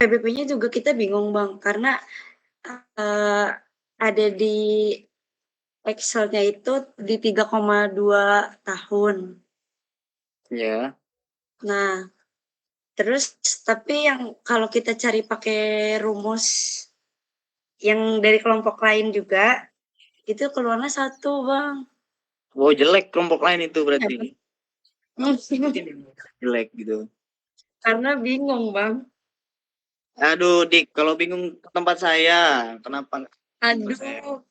PBP-nya juga kita bingung, Bang, karena, eee, ada di Excel-nya itu di 3,2 tahun. Ya. Nah, terus tapi yang kalau kita cari pakai rumus yang dari kelompok lain juga, itu keluarnya 1, Bang. Oh, jelek kelompok lain itu berarti. Jelek gitu. Karena bingung, Bang. Aduh, Dik, kalau bingung ke tempat saya, kenapa? Aduh.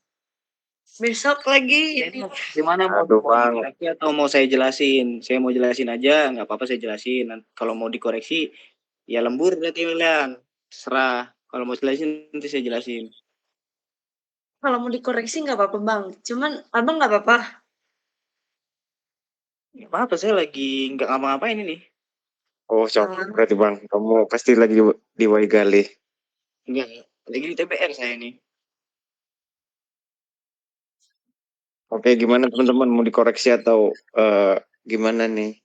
Besok lagi. Gimana mau Aduh, Bang. dikoreksi atau mau saya jelasin? Saya mau jelasin aja, nggak apa-apa saya jelasin. Kalau mau dikoreksi, ya lembur berarti kalian. Serah. Kalau mau jelasin nanti saya jelasin. Kalau mau dikoreksi nggak apa-apa, Bang. Cuman Abang nggak apa-apa? Nggak apa-apa, saya lagi nggak ngapa-ngapain ini. Oh, cocok berarti Bang. Kamu pasti lagi di Waigali. Enggak, lagi di TBR saya ini. Oke, gimana teman-teman, mau dikoreksi atau gimana nih?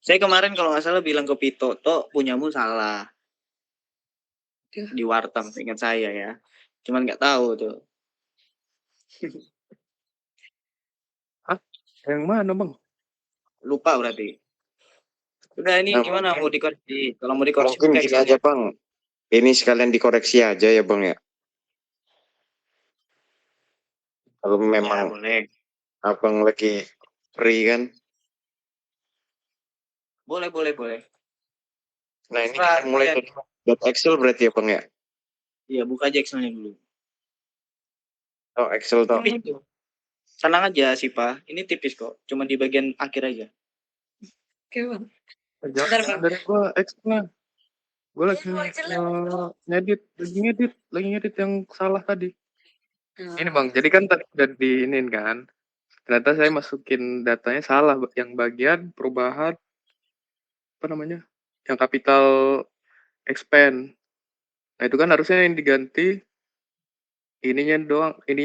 Saya kemarin kalau nggak salah bilang ke Pito, Tok, punyamu salah. Di Wartam, ingat saya ya. Cuman nggak tahu tuh. Hah? Yang mana, Bang? Lupa berarti. Udah ini Nah, gimana mau dikoreksi? Kalau mau dikoreksi mungkin buka gini Excel-nya. aja, Bang. Ini sekalian dikoreksi aja ya, Bang ya. Kalau Ya, memang boleh. Abang lagi free kan. Boleh, boleh, boleh. Nah, ini kita mulai dari Excel berarti ya, Bang ya. Iya, buka aja Excel-nya dulu. Oh, Excel toh. Tipis tuh. Senang aja sih, Pak. Ini tipis kok. Cuma di bagian akhir aja. Oke, Bang. Jangan dari gua X-nya. Gua lagi ngedit yang salah tadi. Ini Bang, jadi kan tadi udah diinin kan. Ternyata saya masukin datanya salah, yang bagian perubahan apa namanya? Yang capital expand. Nah, itu kan harusnya yang diganti ininya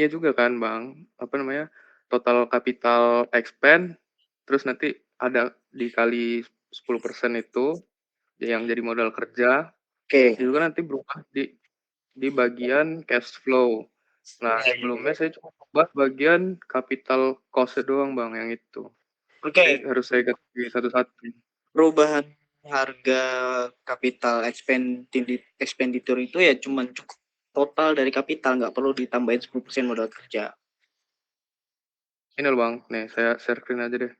juga kan, Bang. Apa namanya? Total capital expand terus nanti ada dikali 10% itu yang jadi modal kerja. Oke. Itu kan nanti berubah di bagian cash flow. Nah, sebelumnya saya cuma ubah bagian capital cost doang, Bang, yang itu. Jadi Oke. harus saya ganti satu-satu. Perubahan harga capital expenditure itu ya cuma cukup total dari kapital, nggak perlu ditambahin 10% modal kerja. Ini loh, Bang. Nih, saya share screen aja deh.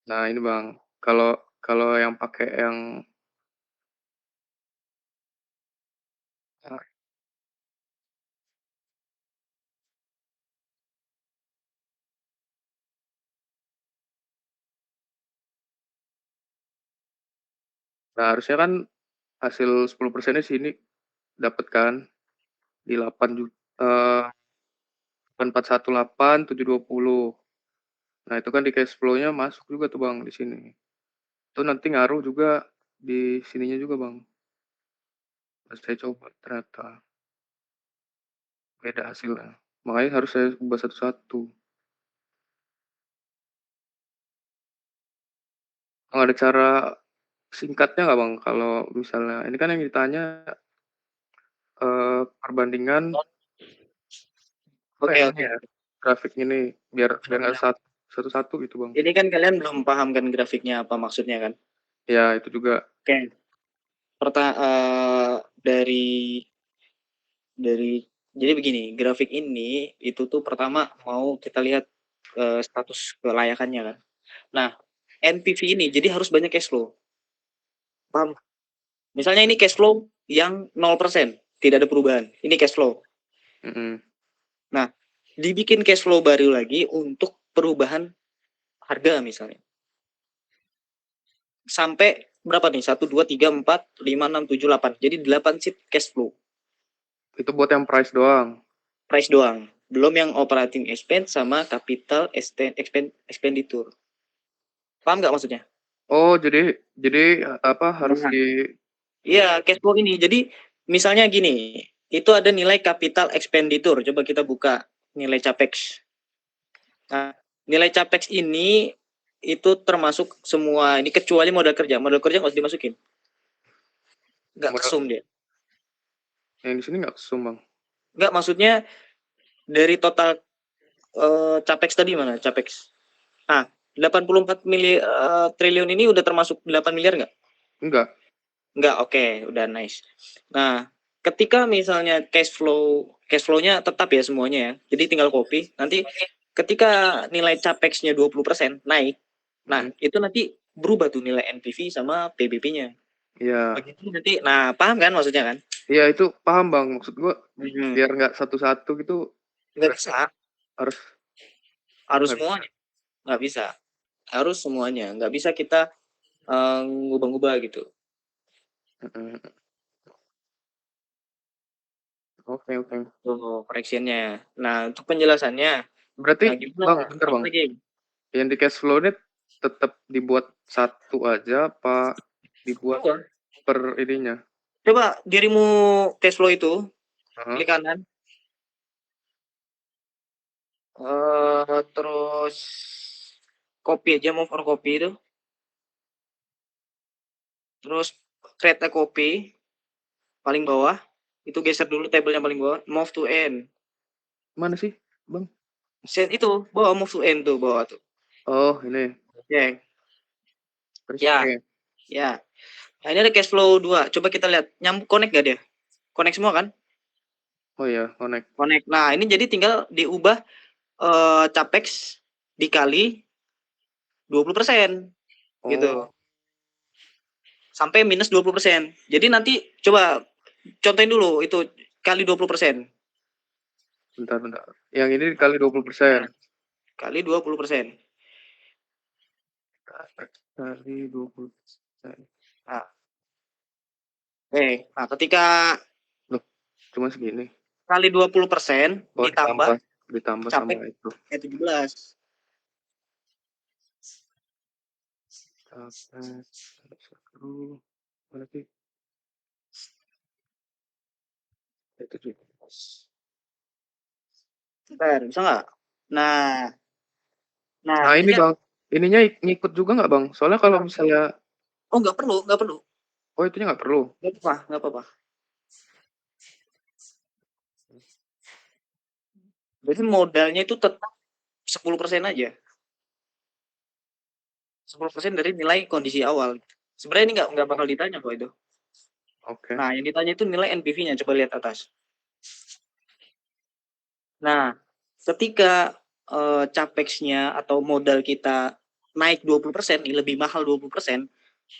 Nah, ini Bang. Kalau kalau yang pakai yang nah, harusnya kan hasil 10%-nya sini dapat kan di 8.418.720. Nah, itu kan di cash flow-nya masuk juga tuh, Bang, di sini. Itu nanti ngaruh juga di sininya juga, Bang. Pas saya coba ternyata beda hasilnya. Makanya harus saya ubah satu-satu. Ada cara singkatnya nggak, Bang? Kalau misalnya ini kan yang ditanya perbandingan Oke, ini oke. ya, grafik ini biar nggak satu-satu gitu, Bang. Ini kan kalian belum paham kan grafiknya apa maksudnya kan? Ya, itu juga. Oke. Dari jadi begini, grafik ini itu tuh pertama mau kita lihat status kelayakannya kan. Nah, NPV ini jadi harus banyak cash flow. Paham? Misalnya ini cash flow yang 0%, tidak ada perubahan. Ini cash flow. Nah, dibikin cash flow baru lagi untuk perubahan harga misalnya. Sampai berapa nih? 1, 2, 3, 4, 5, 6, 7, 8. Jadi 8 sheet cash flow. Itu buat yang price doang. Price doang. Belum yang operating expense sama capital expenditure. Paham nggak maksudnya? Oh, jadi apa harus Nah. di Iya, cash flow ini. Jadi misalnya gini, itu ada nilai capital expenditure. Coba kita buka nilai capex. Nah, nilai capex ini itu termasuk semua ini kecuali modal kerja. Modal kerja nggak usah dimasukin. Nggak Modal- kesum dia. Yang di sini nggak kesum bang. Nggak, maksudnya dari total capex tadi mana? Capex. 84 triliun ini udah termasuk 8 miliar nggak? Enggak. Nggak, oke, udah nice. Nah, ketika misalnya cash flow-nya tetap ya semuanya ya. Jadi tinggal copy. Nanti ketika nilai capex-nya 20% naik, nah itu nanti berubah tuh nilai NPV sama PBP-nya. Iya. Begitu nanti, nah paham kan maksudnya kan? Iya itu paham bang. Maksud gua Hmm, biar nggak satu-satu gitu nggak bisa, harus. harus Nggak semuanya. Nggak bisa, harus semuanya. Nggak bisa kita ngubah-ngubah gitu. Mm-mm. Oke. Tuh correction-nya. Nah, untuk penjelasannya, Berarti nah gimana? bang, bentar bang. Lagi. Yang di cash flow ini tetap dibuat satu aja apa dibuat Coba, per ininya? coba dirimu cash flow itu, Hah? klik kanan. Terus copy aja, move or copy itu. Terus create a copy, paling bawah. Itu geser dulu tabelnya paling bawah. Move to end. Mana sih bang? Set itu, bawah move to end tuh, bawah tuh. Oh ini. Oke. Terus Ya. oke. Ya. Nah, ini ada cash flow 2. Coba kita lihat. Nyambung, connect gak dia? Connect semua kan? Oh iya, connect. Connect. Nah, ini jadi tinggal diubah capex dikali 20%. Gitu. Oh, Sampai minus 20%. Jadi nanti coba contohin dulu itu kali 20%. bentar. Yang ini dikali 20%. Kali 20%. Kali 20%. Nah, nah ketika Cuma segini. kali 20% Oh, ditambah ditambah capex sama itu. 17. Satu. Mana sih? Itu juga. Bentar, bisa nggak? Nah, Nah ini bang, ininya ngikut juga nggak bang? Soalnya kalau misalnya, oh nggak perlu. oh itunya nggak perlu. Nggak apa-apa. Jadi modalnya itu tetap 10% aja. 10% dari nilai kondisi awal. Sebenarnya ini nggak bakal ditanya kok itu. Oke. Nah, yang ditanya itu nilai NPV-nya. Coba lihat atas. Nah, ketika capex-nya atau modal kita naik 20%, lebih mahal 20%,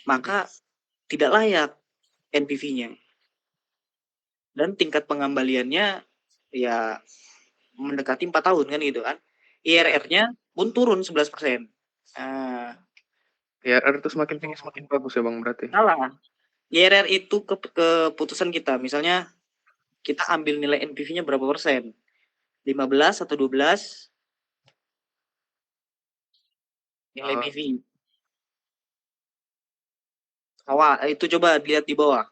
maka tidak layak NPV-nya. Dan tingkat pengembaliannya ya mendekati 4 tahun kan gitu kan. IRR-nya pun turun 11%. Nah, IRR itu semakin tinggi semakin bagus ya bang berarti. salah. IRR itu keputusan kita. Misalnya kita ambil nilai NPV-nya berapa persen? 15 atau 12 nilai PV. Itu coba lihat di bawah.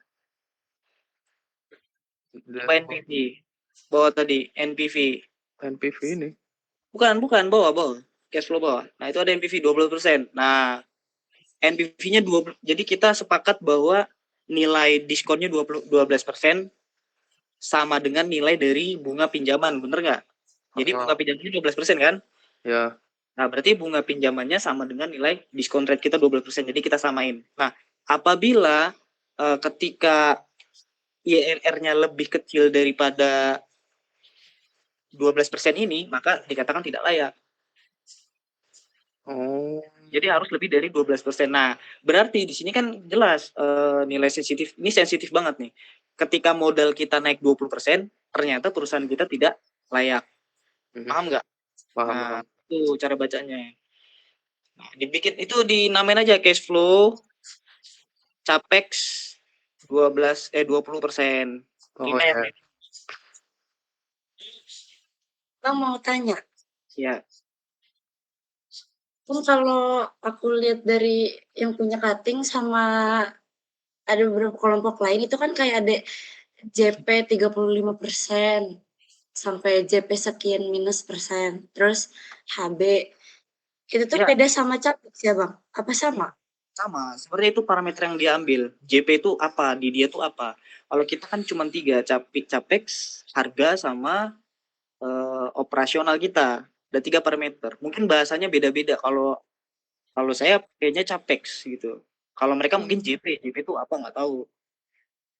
Coba NPV. Bawah tadi NPV. NPV ini. Bukan, bawah. Cash flow bawah. Nah, itu ada NPV 20%. Nah, NPV-nya 20. Jadi kita sepakat bahwa nilai diskonnya 12% sama dengan nilai dari bunga pinjaman, bener nggak? Jadi bunga pinjamannya 12% kan? Ya. Nah, berarti bunga pinjamannya sama dengan nilai diskon rate kita 12%. Jadi kita samain. Nah, apabila ketika IRR-nya lebih kecil daripada 12% ini, maka dikatakan tidak layak. Oh. Jadi harus lebih dari 12%. Nah, berarti di sini kan jelas nilai sensitif. Ini sensitif banget nih. Ketika modal kita naik 20%, ternyata perusahaan kita tidak layak. Paham nggak? Paham. Nah, itu cara bacanya. Nah, dibikin itu dinamain aja cash flow capex 20%. Oh ya. Bang mau tanya, Ya. kan kalau aku lihat dari yang punya cutting sama ada beberapa kelompok lain itu kan kayak ada JP 35% sampai JP sekian minus persen. Terus HB itu tuh Ya, beda sama CAPEX ya Bang? Apa sama? sama. Sebenarnya itu parameter yang diambil. JP itu apa? Di dia tuh apa? Kalau kita kan cuma 3, capex, harga, sama operasional kita. Ada 3 parameter. Mungkin bahasanya beda-beda. Kalau kalau saya kayaknya capex gitu. Kalau mereka mungkin JP. JP itu apa nggak tahu.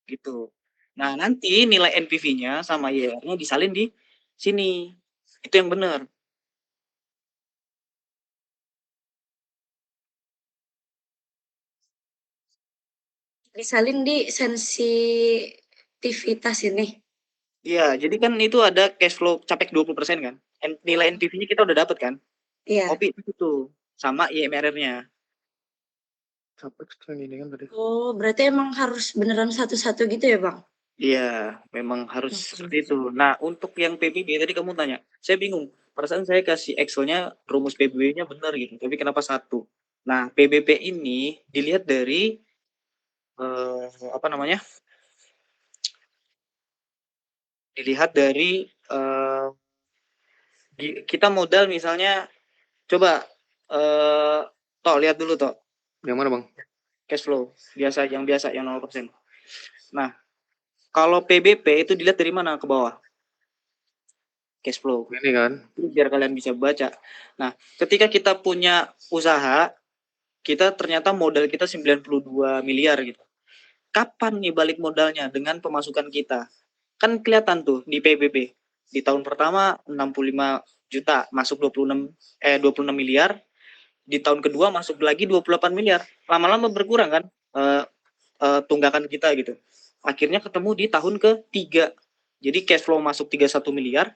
Gitu. Nah, nanti nilai NPV-nya sama IRR-nya disalin di sini. Itu yang benar. Disalin di sensitivitas ini. Iya, jadi kan itu ada cash flow capex 20% kan. Nilai NPV-nya kita udah dapat kan? Iya. Kopi itu sama IMRR-nya. Capex tuh yang ini kan tadi. Oh, berarti emang harus beneran satu-satu gitu ya Bang? Iya, memang harus seperti itu. Nah, untuk yang PBB tadi kamu tanya, saya bingung. Perasaan saya kasih Excel-nya rumus PBB-nya benar gitu, tapi kenapa satu? Nah, PBB ini dilihat dari apa namanya? Dilihat dari kita modal misalnya, coba Tok lihat dulu Tok, Yang mana Bang? cash flow biasa yang 0%. Nah, kalau PBP itu dilihat dari mana ke bawah? Cash flow. Ini kan. Biar kalian bisa baca. Nah, ketika kita punya usaha, kita ternyata modal kita 92 miliar gitu. Kapan nih balik modalnya dengan pemasukan kita? Kan kelihatan tuh di PBB. Di tahun pertama 65 juta, masuk 26 miliar. Di tahun kedua masuk lagi 28 miliar. Lama-lama berkurang kan tunggakan kita gitu. Akhirnya ketemu di tahun ketiga. Jadi cash flow masuk 31 miliar.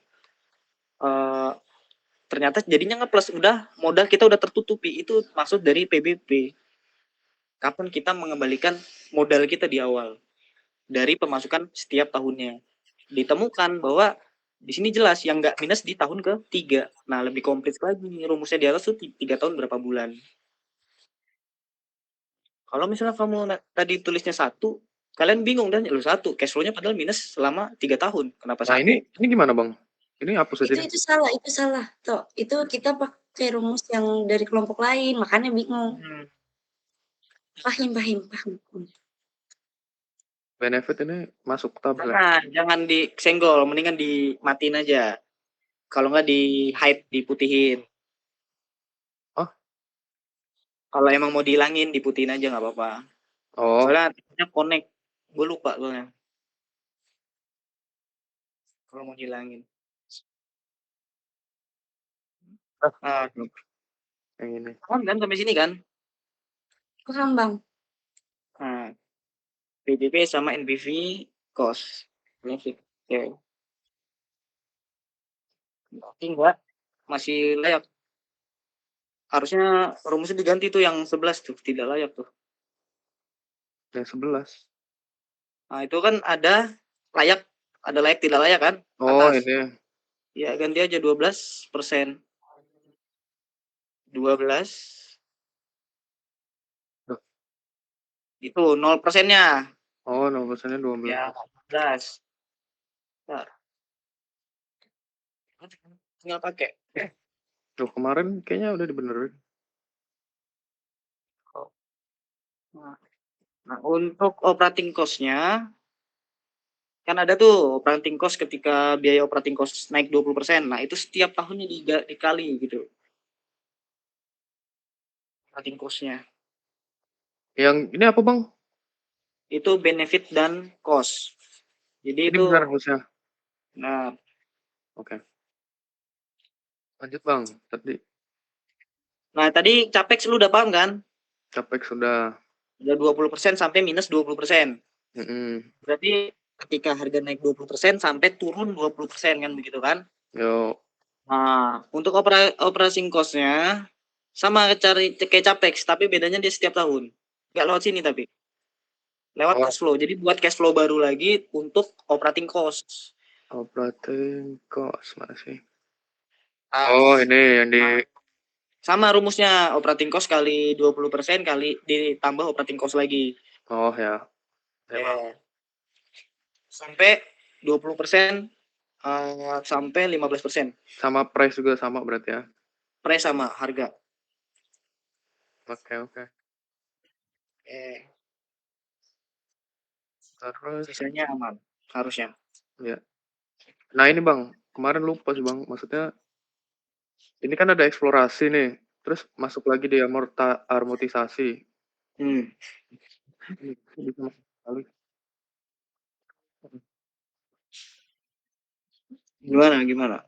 Ternyata jadinya nge-plus, udah modal kita udah tertutupi. Itu maksud dari PBB. Kapan kita mengembalikan modal kita di awal dari pemasukan setiap tahunnya. Ditemukan bahwa di sini jelas yang nggak minus di tahun ketiga. Nah, lebih kompleks lagi rumusnya di atas tuh 3 tahun berapa bulan. Kalau misalnya kamu tadi tulisnya 1, kalian bingung dan lu 1, cash flow-nya padahal minus selama 3 tahun. Kenapa Nah, 1? ini gimana Bang? Ini hapus aja. Itu salah. Toh, itu kita pakai rumus yang dari kelompok lain, makanya bingung. Paham. Benefit ini masuk tabel. Jangan disenggol, mendingan dimatiin aja. Kalau nggak di hide, diputihin. Oh? Kalau emang mau dihilangin, diputihin aja nggak apa-apa. Oh. Soalnya connect. Gue lupa soalnya. Kalau mau dihilangin. Yang ini. Kan sampai sini kan? Paham Bang. Nah, PBB sama NPV cost. Benefit. Oke. Oke, enggak. Masih layak. Harusnya rumusnya diganti tuh yang 11 tuh. Tidak layak tuh. Yang 11. Nah, itu kan ada layak tidak layak kan? Oh, Atas. ini. Ya, ganti aja 12%. 12. Itu 0%-nya. Oh, 0%-nya 12. Ya, 14. Bentar. Tinggal pakai. Tuh, kemarin kayaknya udah dibenerin. Nah, untuk operating cost-nya kan ada tuh operating cost ketika biaya operating cost naik 20%. Nah, itu setiap tahunnya dikali gitu. Operating cost-nya. Yang ini apa, Bang? Itu benefit dan cost. Jadi Ini itu benar harusnya. nah, Oke. Lanjut, Bang. tadi capex lu udah paham kan? Capex sudah. Udah 20% sampai minus 20%. Berarti ketika harga naik 20% sampai turun 20% kan begitu kan? Yo. Nah, untuk operating cost-nya sama kayak capex, tapi bedanya dia setiap tahun. Nggak lewat sini tapi. Lewat cash flow. Jadi buat cash flow baru lagi untuk operating cost. Operating cost mana sih? Oh, ini yang di sama rumusnya, operating cost kali 20% kali ditambah operating cost lagi. Oh ya. Ya. sampai 20%, sampai 15%. Sama price juga sama berarti ya? Price sama, harga. Oke. Terus Sisanya aman, harusnya. ya. Nah ini Bang, kemarin lupa sih Bang, maksudnya ini kan ada eksplorasi nih, terus masuk lagi di amortisasi. Bisa masuk sekali. Gimana?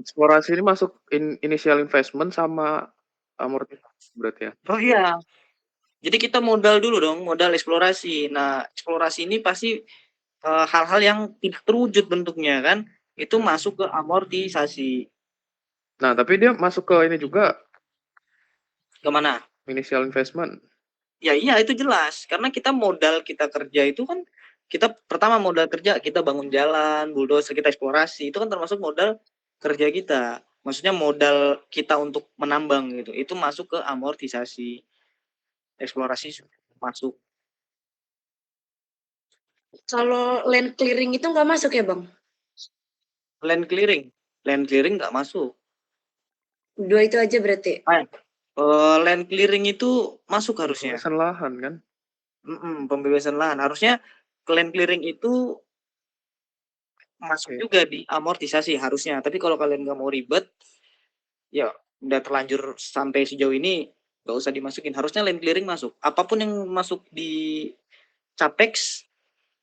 Eksplorasi ini masuk initial investment sama amortisasi berarti ya? Oh iya. Jadi kita modal dulu dong, modal eksplorasi. Nah, eksplorasi ini pasti hal-hal yang tidak terwujud bentuknya kan, itu masuk ke amortisasi. Nah, tapi dia masuk ke ini juga, Kemana? initial investment. Ya iya itu jelas, karena kita modal kita kerja itu kan, kita pertama modal kerja, kita bangun jalan, bulldozer, kita eksplorasi, itu kan termasuk modal kerja kita. Maksudnya modal kita untuk menambang gitu, itu masuk ke amortisasi. Eksplorasi masuk. Kalau land clearing itu nggak masuk ya Bang? Land clearing nggak masuk. 2 itu aja berarti? Land clearing itu masuk harusnya. Pembebasan lahan kan? Pembebasan lahan. Harusnya land clearing itu masuk juga di amortisasi harusnya. Tapi kalau kalian nggak mau ribet, ya udah terlanjur sampai sejauh ini, nggak usah dimasukin. Harusnya land clearing masuk. Apapun yang masuk di capex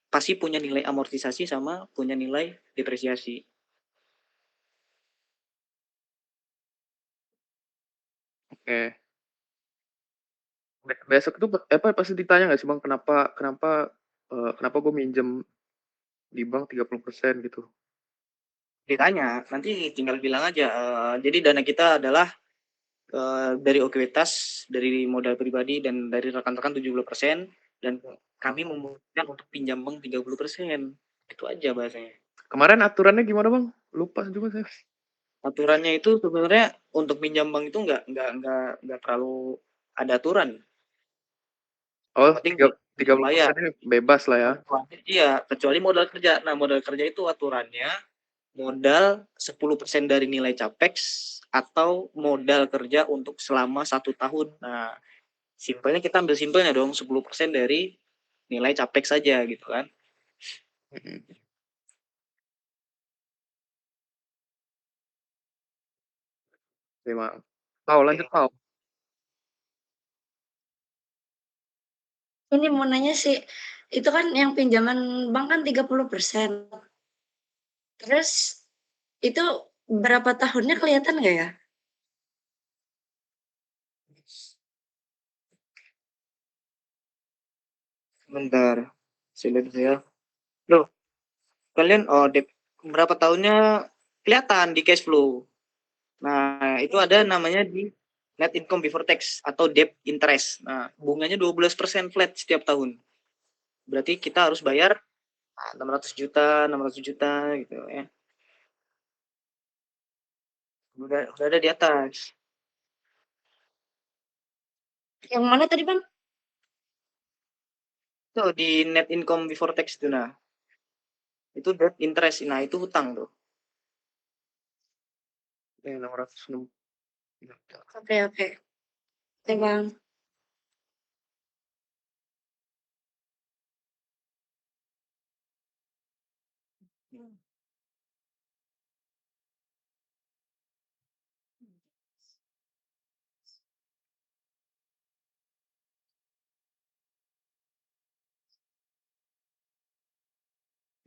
pasti punya nilai amortisasi sama punya nilai depresiasi. Oke. Besok itu pasti ditanya nggak sih Bang, kenapa gue minjem di bank 30% gitu? Ditanya, nanti tinggal bilang aja. Jadi dana kita adalah dari ekuitas, dari modal pribadi dan dari rekan-rekan 70%, dan kami memungkinkan untuk pinjam bank 30%. Itu aja bahasanya. Kemarin aturannya gimana Bang? Lupa juga saya. Aturannya itu sebenarnya untuk pinjam bank itu nggak terlalu ada aturan. Oh, Penting 30% ini bebas lah ya. Iya, kecuali modal kerja. Nah, modal kerja itu aturannya modal 10% dari nilai capex atau modal kerja untuk selama 1 tahun. Nah, simpelnya kita ambil simpelnya dong, 10% dari nilai capex saja gitu kan. Memang. Lanjut Pau. Ini mau nanya sih, itu kan yang pinjaman bank kan 30%. Terus itu berapa tahunnya kelihatan nggak ya? Bentar. Saya lihat ya. Loh, kalian berapa tahunnya kelihatan di cash flow. Nah, itu ada namanya di net income before tax atau debt interest. Nah, bunganya 12% flat setiap tahun. Berarti kita harus bayar 600 juta gitu ya. Udah ada di atas. Yang mana tadi Bang? Tuh di net income before tax itu nah. Itu debt interest. Nah, itu hutang tuh. 660. Oke. Oke Bang.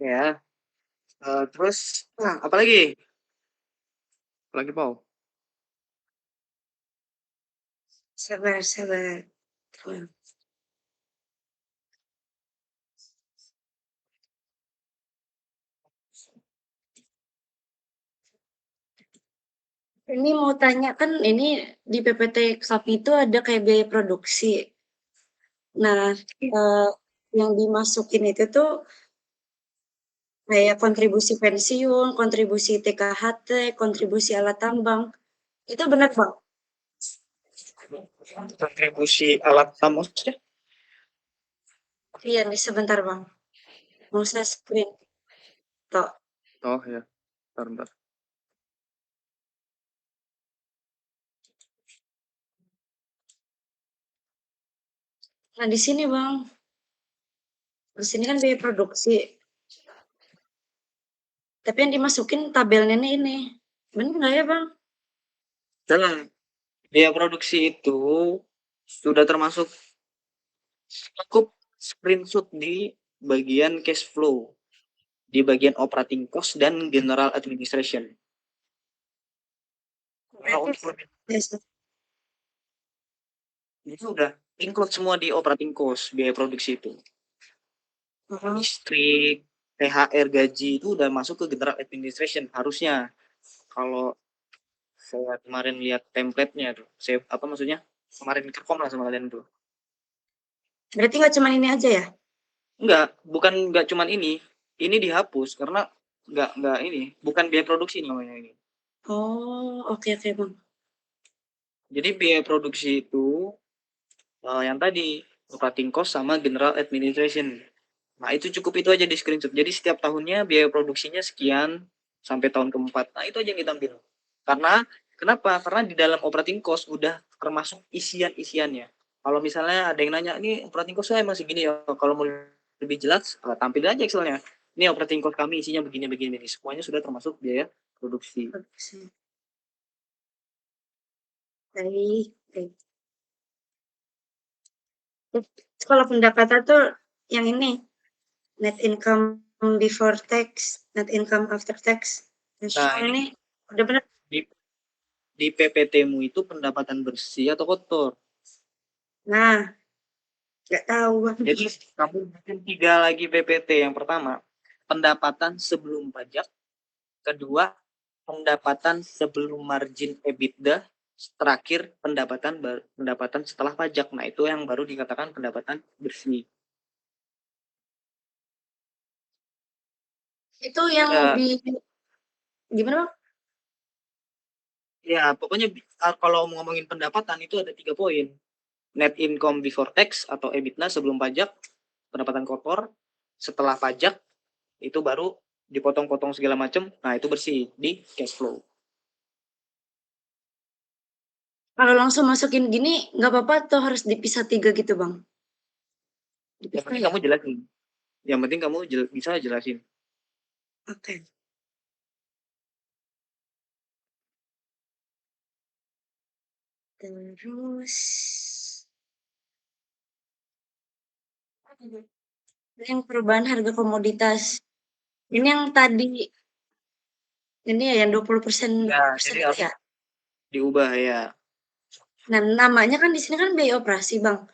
Ya. Terus apa lagi? Lagi Pau. Sabar. Ini mau tanya kan ini di PPT Sapi itu ada kayak biaya produksi. Nah, yang dimasukin itu tuh kayak kontribusi pensiun, kontribusi TKHT, kontribusi alat tambang. Itu benar Bang? Kontribusi alat tambang. Iya nih sebentar Bang. Mau saya screen. Tok. Oh ya, bentar. Nah, di sini, Bang. Di sini kan biaya produksi. Tapi yang dimasukin tabelnya ini. Bener nggak ya, Bang? Salah. Biaya produksi itu sudah termasuk cukup screenshot di bagian cash flow, di bagian operating cost dan general administration. Kalau Berarti untuk lebih yes. itu udah include semua di operating cost biaya produksi itu. Listrik, THR, gaji itu udah masuk ke general administration harusnya. Kalau saya kemarin lihat template-nya tuh, saya apa maksudnya? Kemarin kerkom lah sama kalian tuh. Berarti nggak cuma ini aja ya? Bukan cuman ini. Ini dihapus karena nggak ini, bukan biaya produksi namanya ini. Oh, oke oke, Bang. Jadi biaya produksi itu yang tadi operating cost sama general administration. Nah, itu cukup itu aja di screenshot. Jadi setiap tahunnya biaya produksinya sekian sampai tahun keempat. Nah, itu aja yang ditampil. Karena kenapa? Karena di dalam operating cost udah termasuk isian-isiannya. Kalau misalnya ada yang nanya, ini operating cost saya masih gini ya. Kalau mau lebih jelas, tampil aja Excel-nya. Ini operating cost kami isinya begini-begini. Semuanya sudah termasuk biaya produksi. Baik, baik. Kalau pendapatan tuh yang ini net income before tax, net income after tax. Nah, ini udah benar. Di PPT-mu itu pendapatan bersih atau kotor? Nah, nggak tahu, Bang. Jadi kamu bikin 3 lagi PPT. Yang pertama, pendapatan sebelum pajak. Kedua, pendapatan sebelum margin EBITDA. Terakhir, pendapatan setelah pajak. Nah, itu yang baru dikatakan pendapatan bersih. Itu yang di gimana, Bang? Ya, pokoknya kalau ngomongin pendapatan itu ada 3 poin. Net income before tax atau EBITDA sebelum pajak, pendapatan kotor, setelah pajak, itu baru dipotong-potong segala macam. Nah, itu bersih di cash flow. Kalau langsung masukin gini nggak apa-apa atau harus dipisah 3 gitu, Bang? Yang Dipisah penting ya? kamu jelasin. Yang penting kamu bisa jelasin. Oke. Terus yang perubahan harga komoditas. Ini yang tadi ini ya yang 20% Ya, persen jadi itu harus ya? diubah ya. Nah, namanya kan di sini kan biaya operasi, Bang.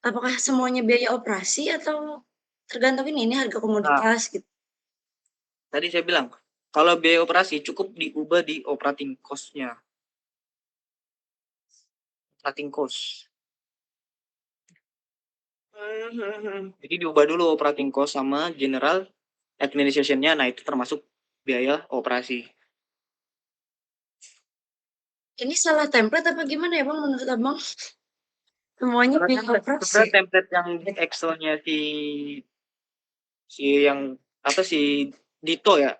Apakah semuanya biaya operasi atau tergantung ini harga Nah, komoditas gitu? tadi saya bilang, kalau biaya operasi cukup diubah di operating cost-nya. Operating cost. Jadi diubah dulu operating cost sama general administration-nya. Nah, itu termasuk biaya operasi. Ini salah template apa gimana ya, Bang, menurut Abang? Semuanya biaya operasi. Sebenarnya template yang di Excel-nya si yang apa si Dito ya.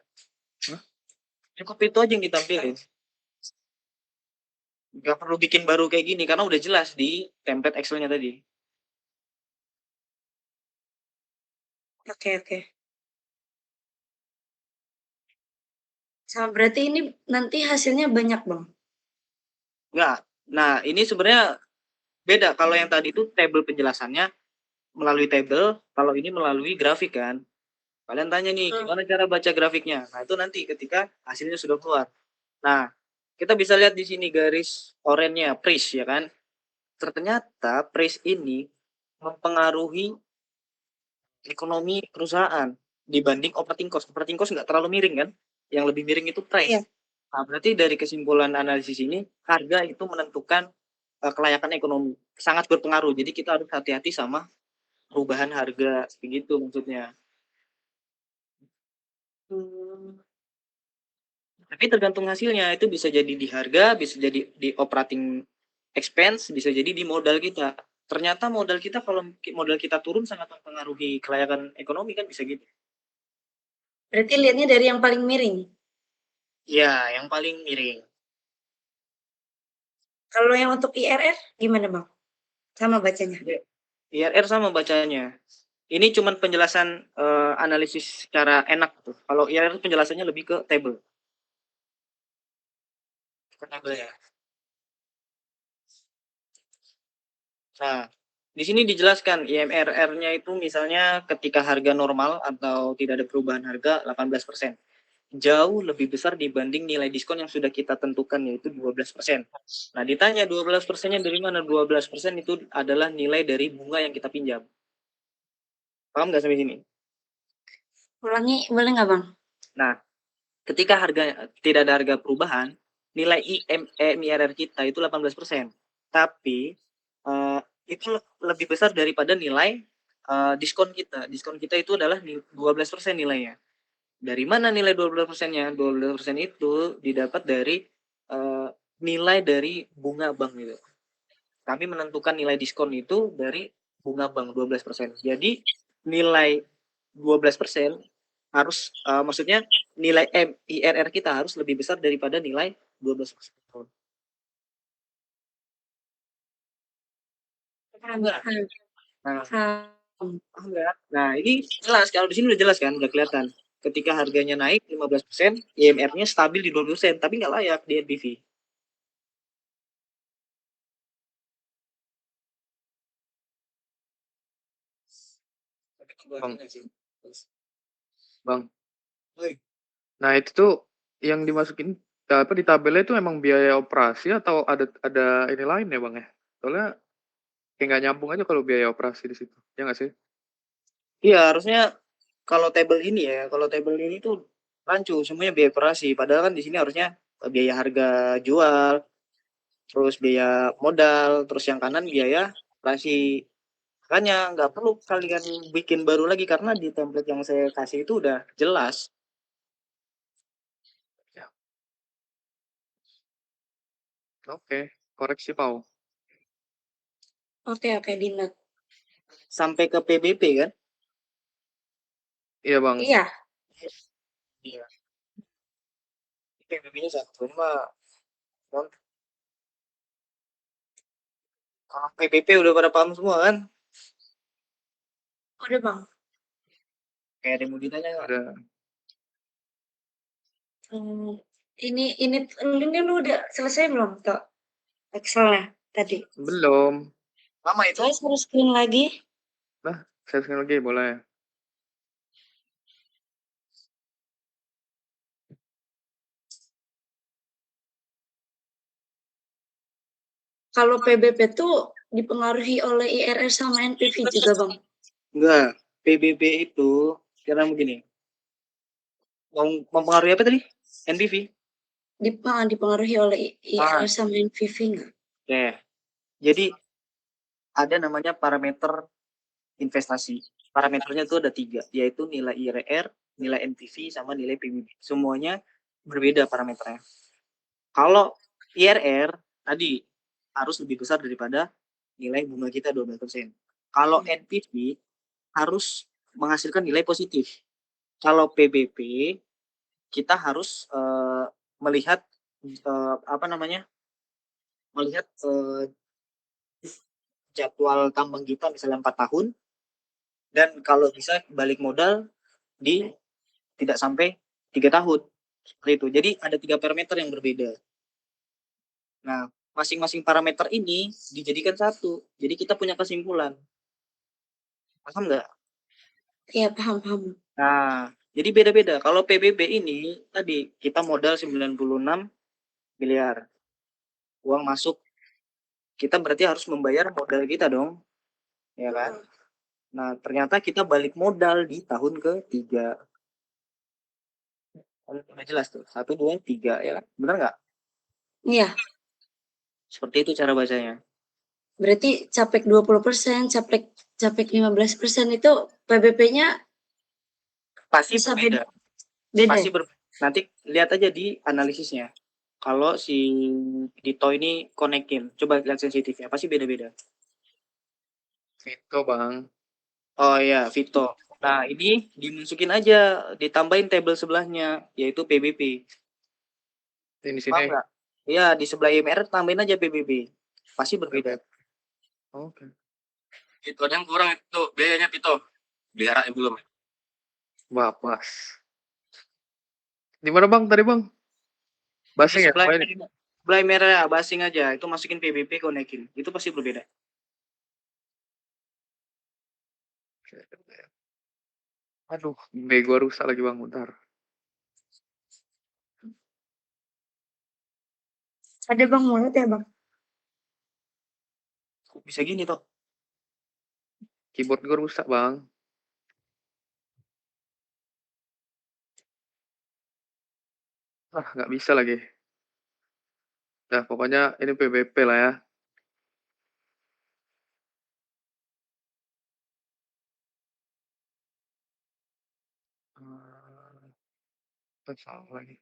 Cukup itu aja yang ditampilin. Gak perlu bikin baru kayak gini karena udah jelas di template Excel-nya tadi. Oke, oke. Sama berarti ini nanti hasilnya banyak, Bang? Enggak. Nah, ini sebenarnya beda. Kalau yang tadi itu tabel penjelasannya melalui tabel, kalau ini melalui grafik kan. Kalian tanya nih, gimana cara baca grafiknya? Nah, itu nanti ketika hasilnya sudah keluar. Nah, kita bisa lihat di sini garis oranye price ya kan. Ternyata price ini mempengaruhi ekonomi perusahaan dibanding operating cost. Operating cost nggak terlalu miring kan? Yang lebih miring itu price. Iya. Nah, berarti dari kesimpulan analisis ini, harga itu menentukan kelayakan ekonomi. Sangat berpengaruh. Jadi kita harus hati-hati sama perubahan harga begitu maksudnya. Tapi tergantung hasilnya, itu bisa jadi di harga, bisa jadi di operating expense, bisa jadi di modal kita. Ternyata modal kita kalau modal kita turun sangat mempengaruhi kelayakan ekonomi kan bisa gitu. Berarti lihatnya dari yang paling miring. Ya, yang paling miring. Kalau yang untuk IRR gimana, Bang? Sama bacanya? IRR sama bacanya. Ini cuman penjelasan analisis secara enak tuh. Kalau IRR penjelasannya lebih ke table. Ke tabelnya. Nah, di sini dijelaskan IMRR-nya itu misalnya ketika harga normal atau tidak ada perubahan harga 18%. Jauh lebih besar dibanding nilai diskon yang sudah kita tentukan, yaitu 12%. Nah, ditanya 12%-nya dari mana? 12% itu adalah nilai dari bunga yang kita pinjam. Paham nggak sampai sini? Ulangi boleh nggak, Bang? Nah, ketika harga tidak ada harga perubahan, nilai IMRR kita itu 18%. Tapi itu lebih besar daripada nilai diskon kita. Diskon kita itu adalah 12% nilainya. Dari mana nilai 12%-nya? 12% itu didapat dari nilai dari bunga bank gitu. Kami menentukan nilai diskon itu dari bunga bank 12%. Jadi nilai 12% harus maksudnya nilai IRR kita harus lebih besar daripada nilai 12%. Enggak. Nah, ini jelas, kalau di sini udah jelas kan, udah kelihatan. Ketika harganya naik 15%, IMR-nya stabil di 20%, tapi nggak layak di NPV. Bang. Nah, itu tuh yang dimasukin di tabelnya itu emang biaya operasi atau ada ini lain ya, Bang ya? Soalnya kayak nggak nyambung aja kalau biaya operasi di situ. Ya nggak sih? Iya, harusnya kalau table ini tuh rancu, semuanya biaya operasi. Padahal kan di sini harusnya biaya harga jual, terus biaya modal, terus yang kanan biaya operasi. Makanya nggak perlu kalian bikin baru lagi karena di template yang saya kasih itu udah jelas. Oke, koreksi Pau. Oke, Dinda. Sampai ke PBP kan? Iya, Bang. Iya. Iya. PBB-nya satu, mah kalau PBP udah pada paham semua kan? Udah, Bang. Kayak ada yang mau ditanya nggak? Udah. Ini lu udah selesai belum, Tok? Excel-nya tadi. Belum. Lama itu. Saya suruh screen lagi. Nah, saya sekali lagi boleh. Kalau PBP tuh dipengaruhi oleh IRR sama NPV juga, Bang. Enggak, PBB itu karena begini. Mempengaruhi apa tadi? NPV? Dipengaruhi oleh IRR sama NPV nggak? Ya. Jadi ada namanya parameter investasi. Parameternya itu ada 3, yaitu nilai IRR, nilai NPV, sama nilai PBB. Semuanya berbeda parameternya. Kalau IRR tadi harus lebih besar daripada nilai bunga kita 12%. Kalau NPV harus menghasilkan nilai positif. Kalau PBB kita harus melihat melihat jadwal tambang kita misalnya 4 tahun, dan kalau bisa balik modal di tidak sampai 3 tahun. Seperti itu. Jadi ada 3 parameter yang berbeda. Nah, masing-masing parameter ini dijadikan satu. Jadi kita punya kesimpulan. Paham nggak? Iya, paham. Nah, jadi beda-beda. Kalau PBB ini tadi kita modal 96 miliar. Uang masuk. Kita berarti harus membayar modal kita dong. Ya kan? Nah, ternyata kita balik modal di tahun ketiga. Udah jelas tuh. 1, 2, 3 ya kan? Benar nggak? Iya. Seperti itu cara bacanya. Berarti capek 20%, capek 15% itu PBP-nya Pasti bisa berbeda. beda. Pasti nanti lihat aja di analisisnya. Kalau si Dito ini konekin, coba lihat sensitifnya, pasti beda-beda. Vito, Bang. Oh iya, Vito. Nah, ini dimasukin aja, ditambahin tabel sebelahnya, yaitu PBB. Ini Paham sini. nggak? Iya, di sebelah IMR tambahin aja PBB. Pasti berbeda. Oke. Itu ada yang kurang itu biayanya Pito. Biaranya belum. Wah, pas. Di mana Bang tadi Bang? Di Basing ya? sebelah, Oh, ini. sebelah IMR ya, basing aja. Itu masukin PBB, konekin. Itu pasti berbeda. Aduh, gua rusak lagi Bang, bentar. Ada Bang mulut ya Bang? Kok bisa gini toh? Keyboard gua rusak Bang. Nggak bisa lagi. Nah, pokoknya ini PBP lah ya. Salah lagi.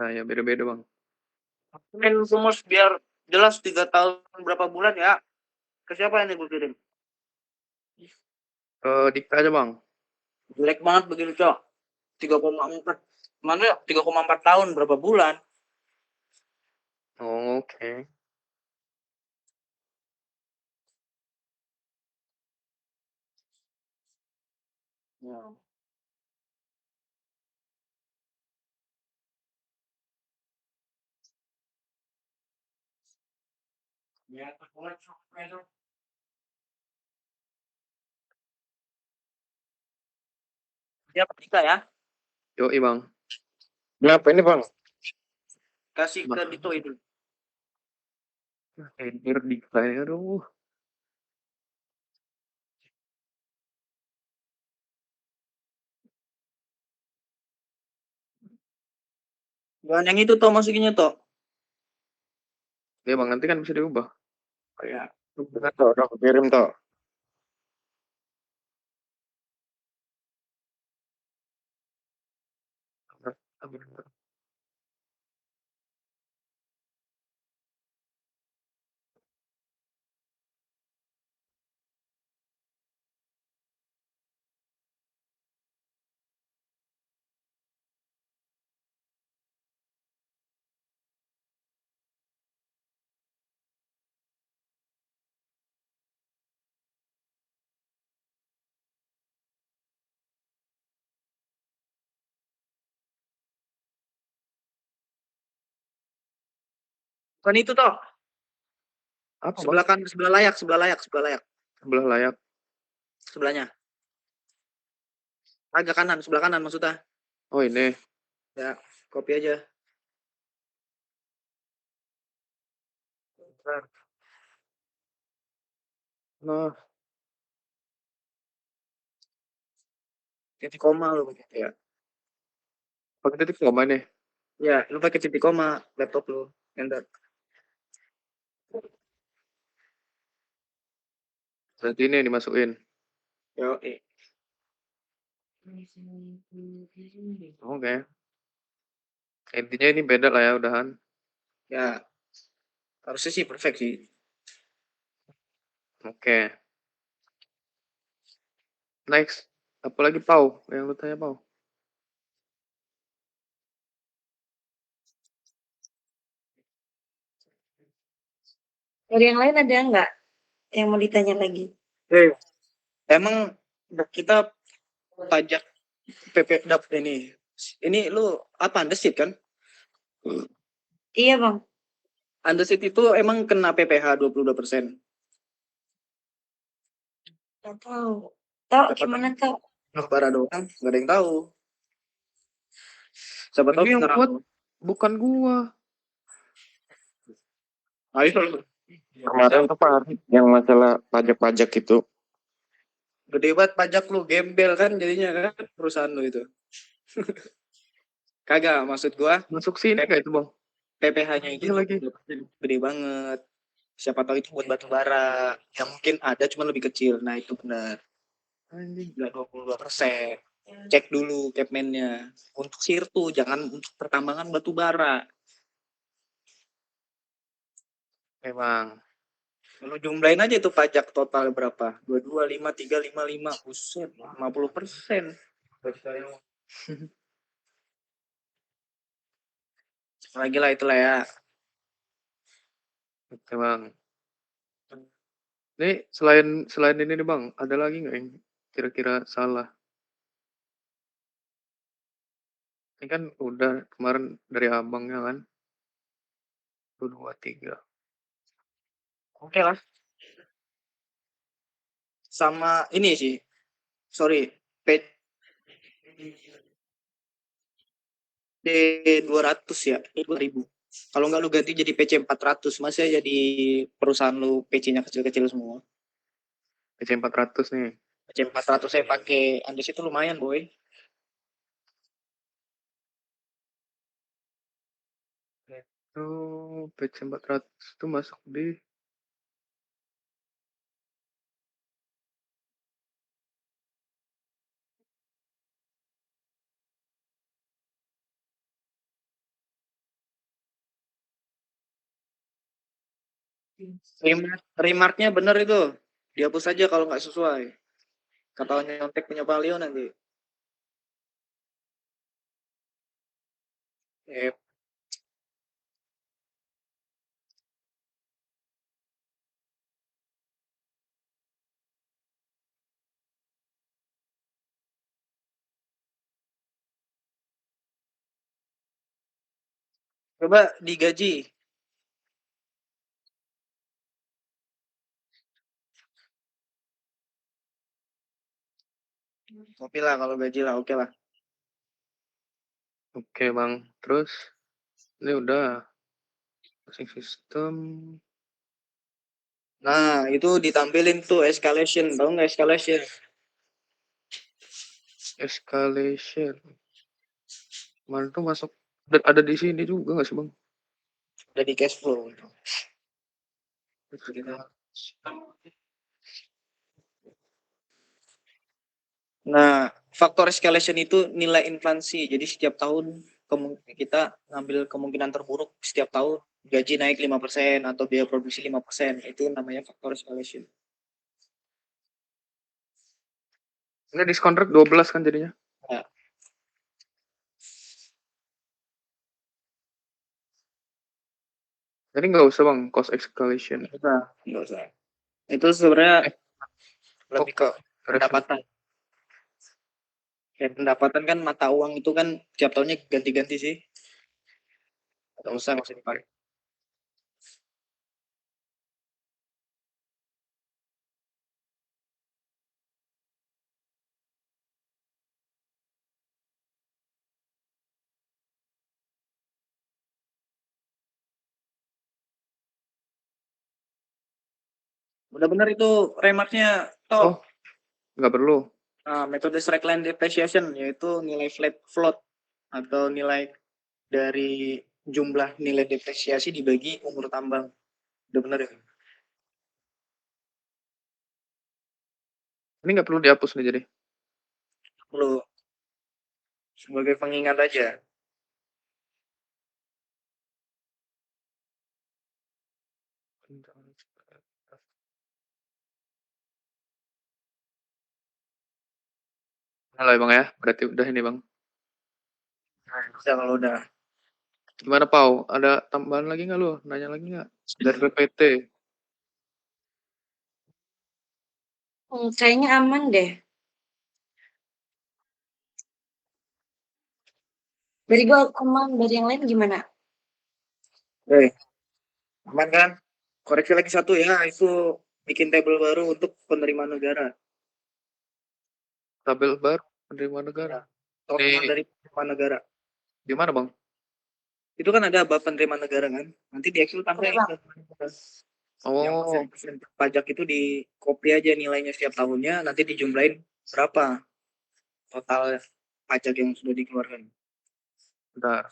Nah, ya beda-beda Bang. Kirim rumus biar jelas 3 tahun berapa bulan ya. Ke siapa yang gue kirim? Dikta aja Bang. Jelek banget begini, Cok. 3,4. Mana 3,4 tahun berapa bulan? Oke. Ya. Siap, Dika ya. Yoi Bang. Kenapa ini Bang? Kasih ke Dito itu. Enter Dikta ya, aduh. Jangan yang itu toh masukinnya toh. Ya Bang, nanti kan bisa diubah. Oh, ya. Udah aku kirim toh. Bukan itu toh. Apa Bang? Sebelah kan, sebelah layak, sebelah layak, sebelah layak. Sebelah layar. Sebelahnya. Agak kanan, sebelah kanan maksudnya. Oh ini. Ya, copy aja. Nah, Titik koma lu pakai. Ya. pakai titik koma nih. Ya, lu pakai titik koma laptop lu. Enter. Berarti ini yang dimasukin. Yo, Oke. Intinya ini beda lah ya udahan. ya. Harusnya sih perfect sih. Oke. Next. Apalagi Pau? Yang lu tanya Pau? Dari yang lain ada nggak yang mau ditanya lagi? Emang kita pajak PPDAP ini. Ini lu apa andesit kan? Iya Bang. Andesit itu emang kena PPh 22%. Nggak tahu. Tahu Dapat gimana tahu? Akbar doang, nggak ada yang tahu. Siapa tahu Ini yang beneran buat lo. bukan gua. Ayo lo. Kemarin tuh Pak yang masalah pajak-pajak itu. Gede banget pajak lu, gembel kan jadinya kan perusahaan lu itu. Kagak, maksud gua Masuk sini kayak itu, Bang. PPh-nya itu Iya lagi. gede banget. Siapa tahu itu buat batu bara. Yang mungkin ada cuma lebih kecil. Nah, itu benar. Anjing. Nggak 22%. Cek dulu Capman-nya. Untuk sirtu, jangan untuk pertambangan batu bara. Memang. Lu jumlahin aja itu pajak total berapa? 22, 5, 3, 5, 5. Buset, 50%. Lagi lah itulah ya. Oke, Bang. Ini selain ini nih, Bang, ada lagi nggak yang kira-kira salah? Ini kan udah kemarin dari abangnya kan. 1, 2, 3. Oke lah. Sama ini sih. Sorry. PC 200 ya. 2000. Kalau nggak lu ganti jadi PC 400. Masih jadi perusahaan lu PC-nya kecil-kecil semua. PC 400 nih. PC 400 saya pakai Andes itu lumayan boy. Itu PC 400 itu masuk di Remarknya bener itu. Dihapus aja kalau nggak sesuai. Kata nyontek punya Palio nanti. Coba digaji. Kopi lah kalau gaji lah, oke lah. Oke, Bang. Terus ini udah passing system. Nah, itu ditampilin tuh escalation. Tahu nggak escalation? Escalation. Kemarin tuh masuk ada di sini juga nggak sih, Bang? Udah di cash flow. Nah, faktor escalation itu nilai inflasi. Jadi setiap tahun kita ngambil kemungkinan terburuk setiap tahun gaji naik 5% atau biaya produksi 5%. Itu namanya faktor escalation. Ini diskon rate 12 kan jadinya? Ya. Jadi nggak usah, Bang, cost escalation. Nggak usah. Itu sebenarnya lebih ke pendapatan. Kayak pendapatan kan mata uang itu kan tiap tahunnya ganti-ganti sih. Nggak usah dipakai. Udah benar itu remarknya top. Oh, nggak perlu. Nah, metode slackline depreciation yaitu nilai flat float atau nilai dari jumlah nilai depresiasi dibagi umur tambang. Udah benar ya? Ini nggak perlu dihapus nih jadi. Perlu sebagai pengingat aja. Halo ya, Bang ya. Berarti udah ini, Bang. Nah, bisa kalau udah. Gimana, Pau? Ada tambahan lagi nggak lu? Nanya lagi nggak? Dari PPT. Kayaknya aman deh. Dari gua aman, dari yang lain gimana? Aman kan? Koreksi lagi satu ya, itu bikin tabel baru untuk penerimaan negara. Tabel baru penerimaan negara. Total dari penerimaan negara. Gimana bang? Itu kan ada bab penerimaan negara kan. Nanti di Excel tambahin. Oke, Yang Oh, persen pajak itu di copy aja nilainya setiap tahunnya, nanti dijumlahin berapa total pajak yang sudah dikeluarkan. bentar.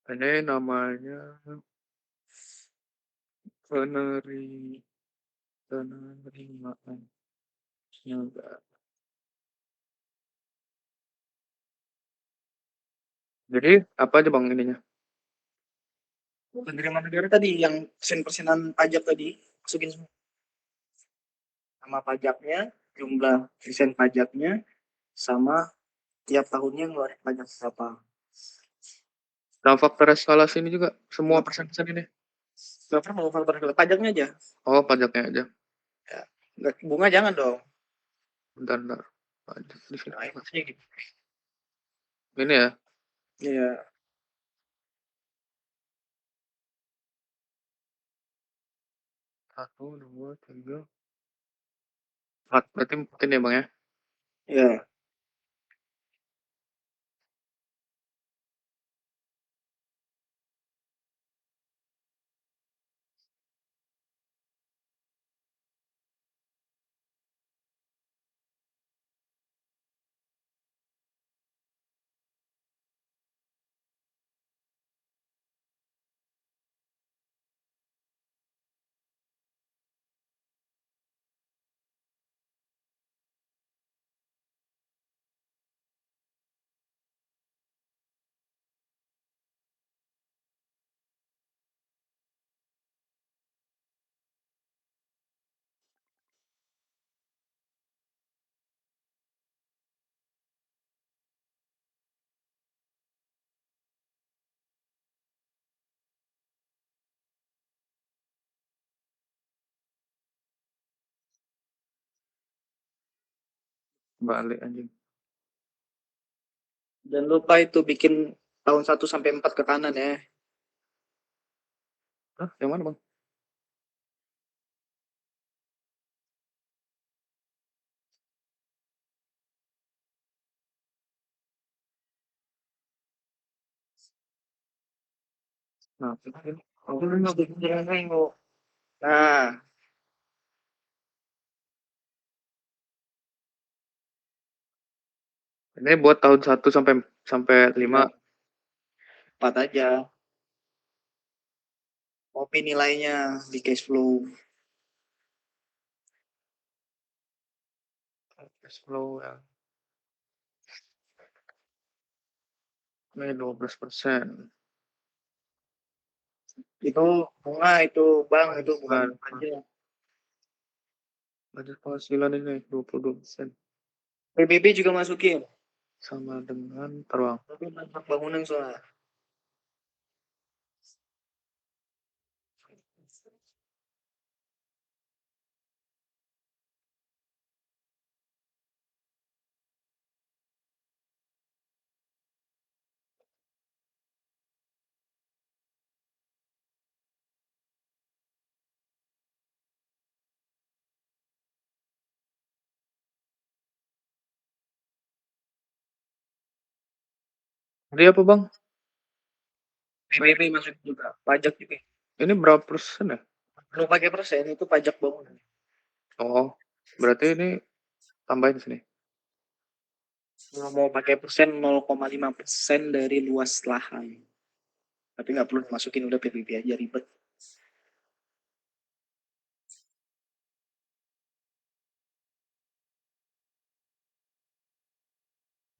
Ini namanya penerimaan negara. Jadi apa aja bang ininya? Penerimaan negara tadi yang persen-persenan pajak tadi masukin semua. Sama pajaknya, jumlah persen pajaknya, sama tiap tahunnya ngeluarin pajak berapa. Nah, faktor eskalasi ini juga semua persen-persen ini. Gak pernah mau faktor pajaknya aja. Oh, pajaknya aja. Nggak, bunga jangan dong. Bentar. Pajak di sini. Nah, maksudnya gitu. Ini ya. Iya. Satu, dua, tiga, empat. Berarti mungkin ya bang ya. Iya. Balik anjing. Dan lupa itu bikin tahun 1 sampai 4 ke kanan ya. Hah, yang mana bang? Nah, ini. Nah, Ini buat tahun 1 sampai sampai 5. 4 aja. Copy nilainya di cash flow. Cash flow ya. Ini 12%. Itu bunga itu bang, itu bukan Bukan. aja. Budget penghasilan ini 22%. PBB juga masukin. Sama dengan teruang. Tapi banyak bangunan soalnya. Jadi apa bang? PBB masuk juga. Pajak juga. Ini berapa persen ya? Belum pakai persen itu pajak bangunan. Oh, berarti ini tambahin sini. Kalau mau pakai persen 0,5% dari luas lahan. Tapi nggak perlu dimasukin udah PBB aja ribet.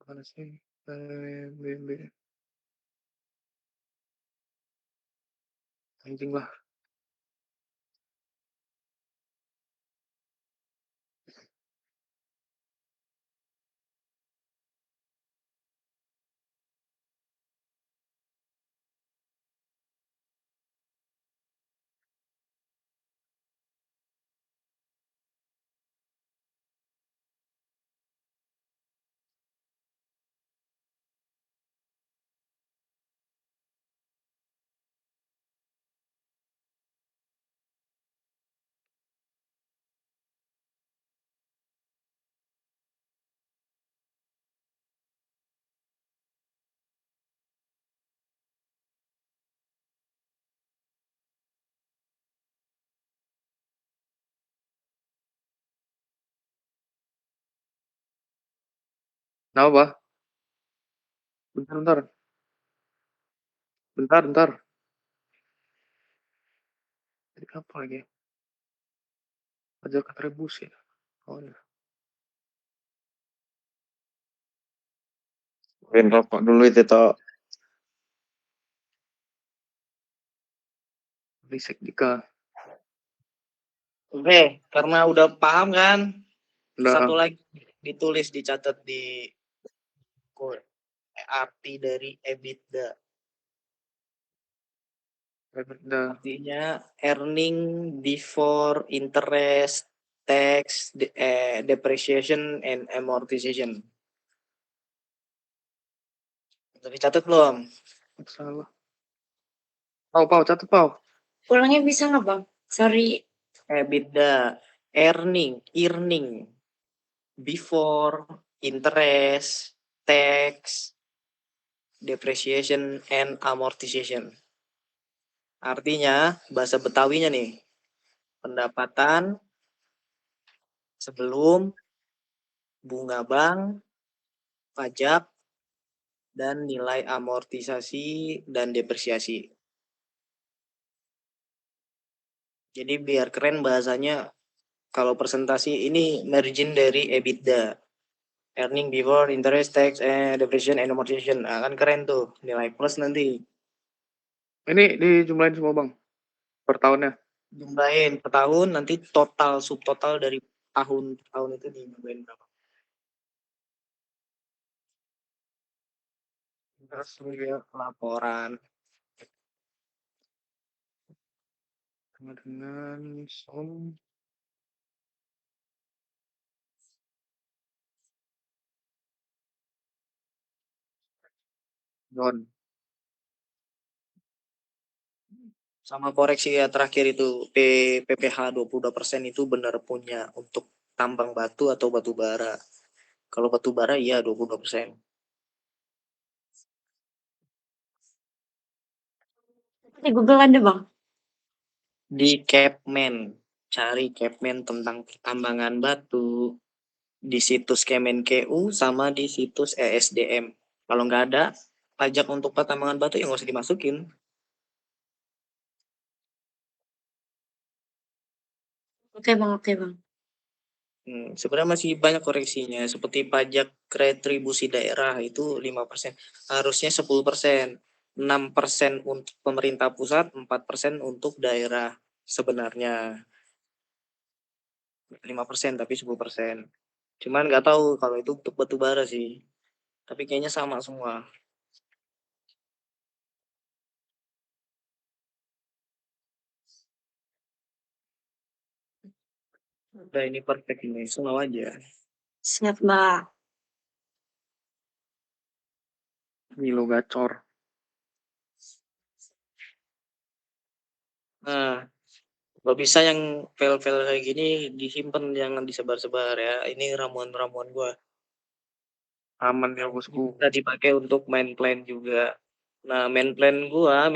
Mana sih? PBB. Anjing lah. Kenapa? Bentar. Bentar. Tadi apa lagi? Pajak kontribusi. Oh iya. Main rokok dulu itu toh. Risek Dika. Oke, karena udah paham kan? Udah. Satu lagi ditulis, dicatat di arti dari EBITDA. Udah. Artinya earning before interest, tax, depreciation and amortization. Udah dicatat belum? Salah. Pau, catat Pau. Ulangnya bisa nggak Bang? Sorry. EBITDA, earning before interest, tax, depreciation and amortization. Artinya bahasa Betawinya nih, pendapatan sebelum bunga bank, pajak, dan nilai amortisasi dan depresiasi. Jadi biar keren bahasanya, kalau presentasi ini margin dari EBITDA. Earning before interest, tax, depreciation, and amortization. Nah, kan keren tuh, nilai plus nanti. Ini dijumlahin semua Bang. Per tahunnya. Jumlahin per tahun, nanti total, subtotal dari tahun itu dijumlahin berapa. Terus laporan. Dengan som. John. Sama koreksi ya terakhir itu PPH 22% itu benar punya untuk tambang batu atau batu bara. Kalau batu bara iya 22%. Di Google ada Bang. Di Capman, cari Capman tentang pertambangan batu di situs Kemenkeu sama di situs ESDM. Kalau nggak ada pajak untuk pertambangan batu ya nggak usah dimasukin. Oke Bang. Sebenarnya masih banyak koreksinya, seperti pajak retribusi daerah itu 5%, harusnya 10%, 6% untuk pemerintah pusat, 4% untuk daerah sebenarnya. 5% tapi 10%. Cuman nggak tahu kalau itu untuk batu bara sih. Tapi kayaknya sama semua. Udah ini perfect ini, slow aja. Siap Mbak. Milo gacor. Nah, kalau bisa yang file-file kayak gini disimpan, jangan disebar-sebar ya. Ini ramuan-ramuan gua. Aman ya bosku. Bisa dipakai untuk main plan juga. Nah, main plan gua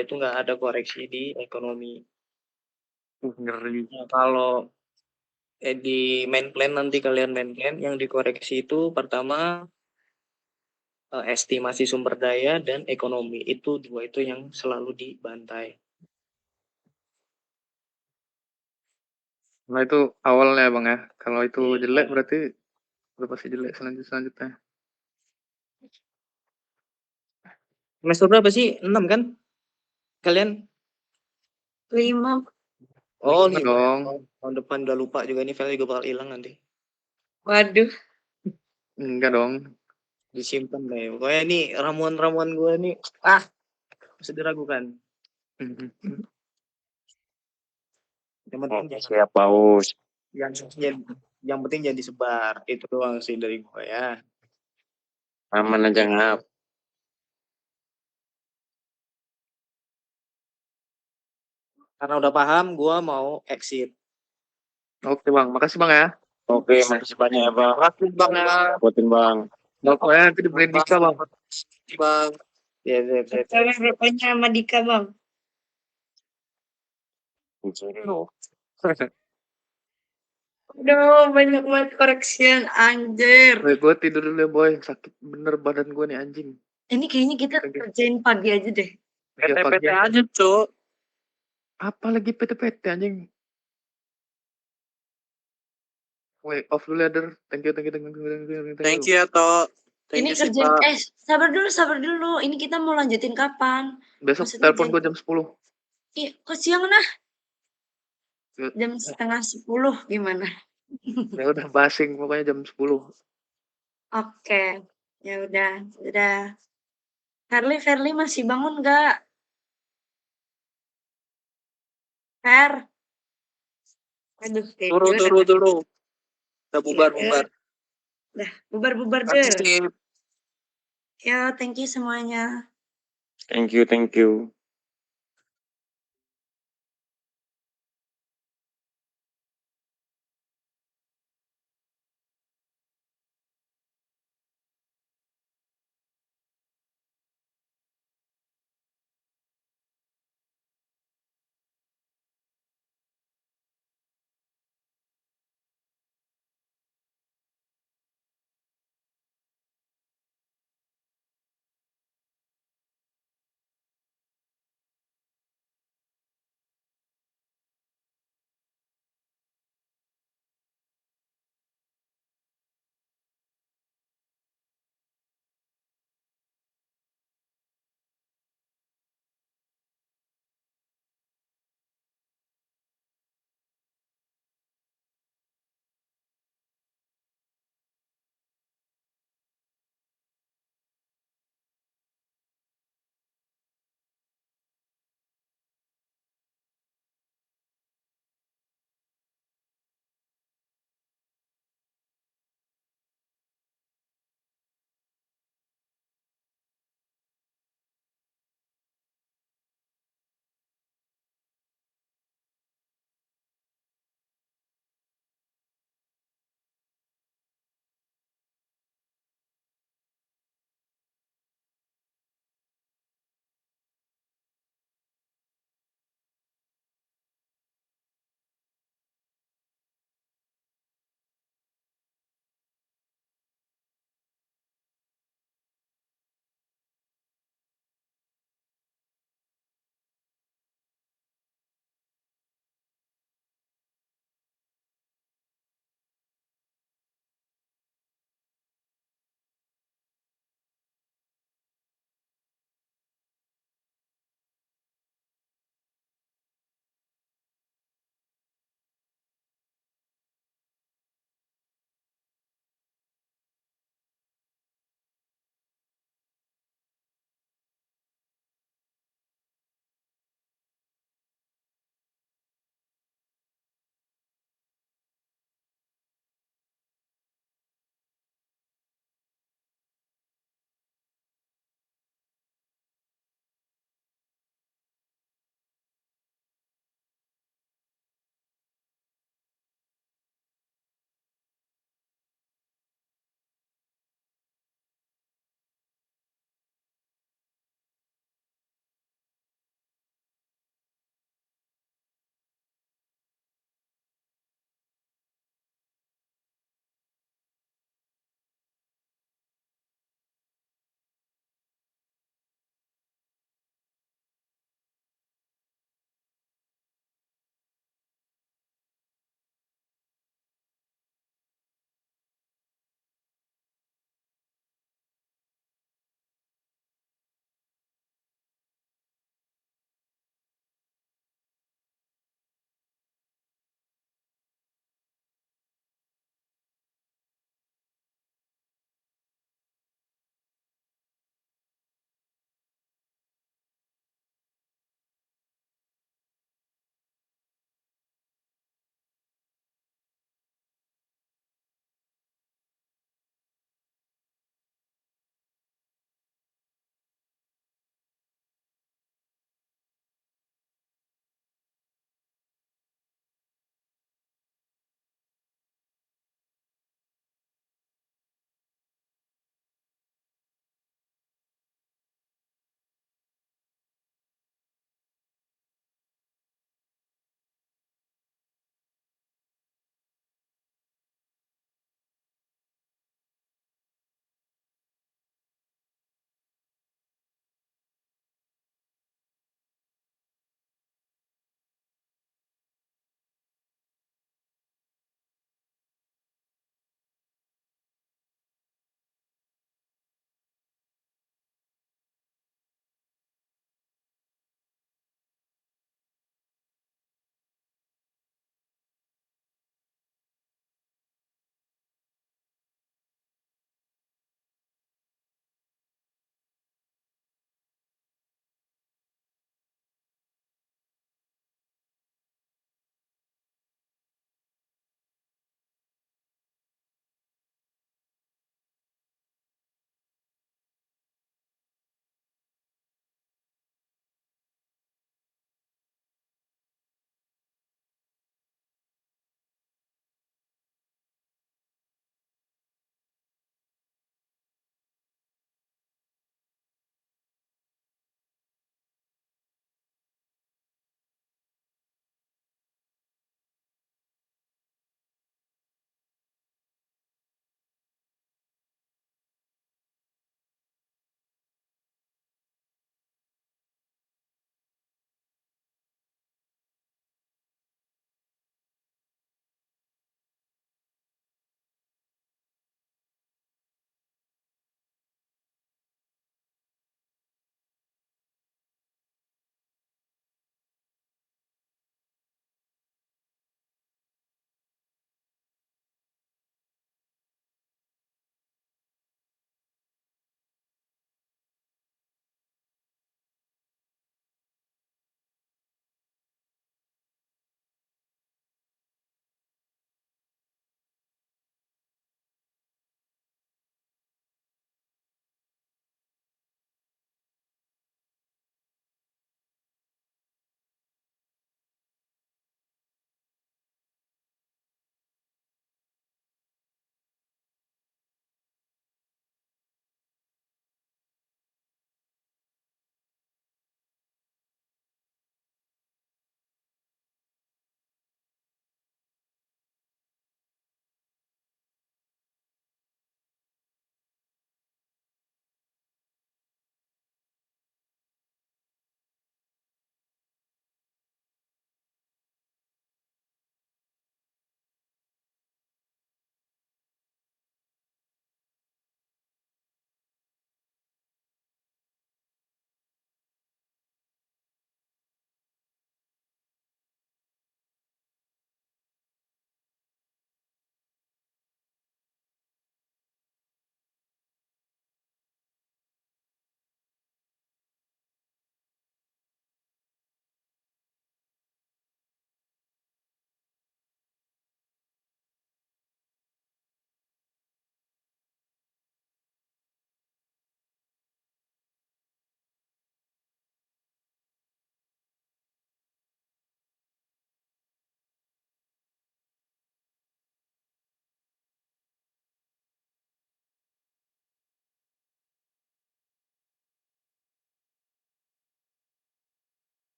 itu nggak ada koreksi di ekonomi. Ngeri. Nah, kalau di main plan nanti kalian main plan yang dikoreksi itu pertama estimasi sumber daya dan ekonomi, itu dua itu yang selalu dibantai. Nah itu awalnya Bang ya. Kalau itu jelek berarti udah pasti jelek selanjutnya. Semester berapa sih? 6 kan? Kalian? 5. Oh, 5 5. dong. Tahun depan udah lupa juga, ini file juga bakal hilang nanti. Waduh. Enggak dong. Disimpan deh. Pokoknya ini ramuan-ramuan gue nih, bisa diragukan. Yang penting Oke, siap Paus. yang penting jangan disebar. Itu doang sih dari gue ya. Aman aja ngap. Karena udah paham, gue mau exit. Oke Bang, makasih Bang ya. Oke, makasih banyak ya Bang. Makasih Bang ya. Dapetin Bang. Pokoknya nanti dibeliin Dika Bang. Bang. Ya. Kalian rupanya sama Dika Bang. Mencuri loh. Aduh, banyak banget koreksian, anjir. Boy, gue tidur dulu ya boy, sakit bener badan gue nih anjing. Ini kayaknya kita Oke. kerjain pagi aja deh. Ya, pagi PT aja, Cok. apa lagi PT anjing. Wait, off dulu ya, Der. Thank you. Thank you ya, Tok. Thank Ini you, sih, kerjain, Pak. sabar dulu. Ini kita mau lanjutin kapan? Besok Maksudnya telepon gue jam 10. Iya, kok siang nah? Ya. Jam 9:30 gimana? Ya udah basing pokoknya jam 10. Oke, ya udah. Ferli masih bangun nggak? Fer, aduh, kayak Turu. Udah bubar. Dah, bubar Terima deh. kasih. Ya, thank you semuanya. Thank you.